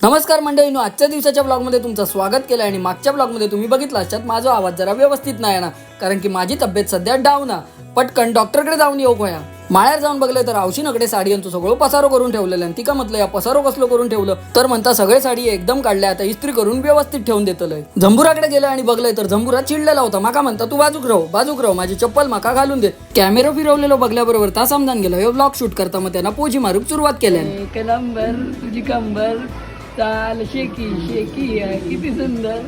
नमस्कार मंडळींनो, आजच्या दिवसाच्या ब्लॉगमध्ये तुमचं स्वागत केलं आणि मागच्या ब्लॉगमध्ये तुम्ही बघितलं असतात माझा आवाज जरा व्यवस्थित नाही ना, कारण की माझी तब्येत सध्या डाऊन आहे. पटकन डॉक्टरकडे जाऊन येऊ खोया. माळ्यावर जाऊन बघलं तर औषधीकडे साडी आणि सगळं पसारो करून ठेवलेलं आणि ती का म्हटलं या पसारो कसलो करून ठेवलं तर म्हणता सगळे साडी एकदम काढल्या, आता इस्त्री करून व्यवस्थित ठेवून देतलंय. झंबुराकडे गेलं आणि बघलंय तर झंबुरा चिडलेला होता. माका म्हणता तू बाजूक राहू माझी चप्पल माका घालून दे. कॅमेरा फिरवलेलो बघल्याबरोबर ता समजान गेला हे ब्लॉग शूट करता, मग त्यांना पोजी मारूक सुरुवात केल्या. एक नंबर तुझी कंबर चाल शेकी शेकी आहे किती सुंदर.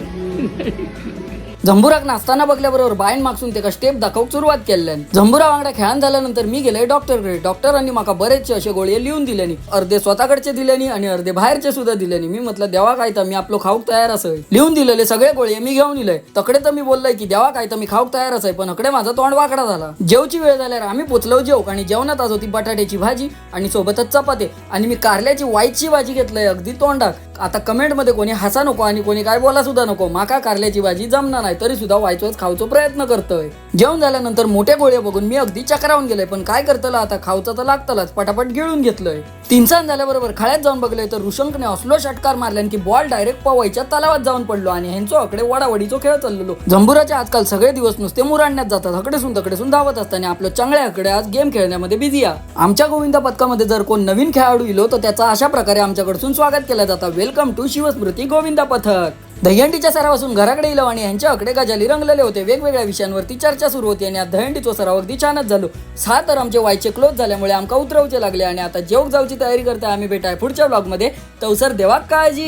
झंबुराक नाचताना बघल्याबरोबर बायन मागसून त्याला स्टेप दाखवूक सुरुवात केल्यान. झंबुरा वांगडा खेळान झाल्यानंतर मी गेले डॉक्टरकडे. डॉक्टरांनी माका बरेचसे असे गोळी लिहून दिल्यानी, अर्धे स्वतःकडचे दिल्यानी आणि अर्धे बाहेरचे सुद्धा दिल्यानी. मी म्हटलं देवा काय तर मी आपलं खाऊक तयार असं. लिहून दिलेले सगळे गोळी मी घेऊन दिले. तकडे तर मी बोललोय की देवा काय तर मी खाऊक तयार आहे, पण अकडे माझा तोंड वाकडा झाला. जेवची वेळ झाल्यावर आम्ही पोचलो जेवक आणि जेवणात आज होती बटाट्याची भाजी आणि सोबतच चपाती आणि मी कारल्याची वाईटची भाजी घेतलंय अगदी तोंडात. आता कमेंट मध्ये कोणी हसा नको आणि कोणी काय बोला सुद्धा नको. माका कारल्याची भाजी जमणार नाही तरी सुद्धा वाईचोच खाऊचा प्रयत्न करतोय. जेवण झाल्यानंतर मोठ्या गोळ्या बघून मी अगदी चक्रावून गेलोय, पण काय करतला आता खाऊचं तर लागतलाच. पटापट गिळून घेतलंय. 3 सांज झाल्याबरोबर खाळ्यात जाऊन बघलंय तर ऋषंकने असलो षटकार मारल्यान की बॉल डायरेक्ट पवायच्या तलावात जाऊन पडलो आणि ह्यांचो अकडे वडावडीचो खेळ चाललेलो. झंबुराचे आजकाल सगळे दिवस नुसते मुरांड्यात जातात, हकडेसून तकडेसून धावत असताना आपलं चांगल्याकडे आज गेम खेळण्यामध्ये बिझी आहे. आमच्या गोविंदा पथकामध्ये जर कोण नवीन खेळाडू इलो तर त्याचा अशा प्रकारे आमच्याकडून स्वागत केलं जातं. वेलकम टू शिवस्मृती गोविंदा पथक. दहीहंडीच्या सरावासून घराकडे इलो आणि ह्यांच्याकडे गजाली रंगलेले होते. वेगवेगळ्या विषयांवरती चर्चा सुरू होती आणि दहीहंडीचा सराव अगदी छानच झालो. 6 तर आमचे वायचे क्लोज झाल्यामुळे आमका उतरवचे लागले आणि आता जेवक जाऊची तयारी करताय. आम्ही भेटाय पुढच्या ब्लॉग मध्ये. तवसर देवा काळजी.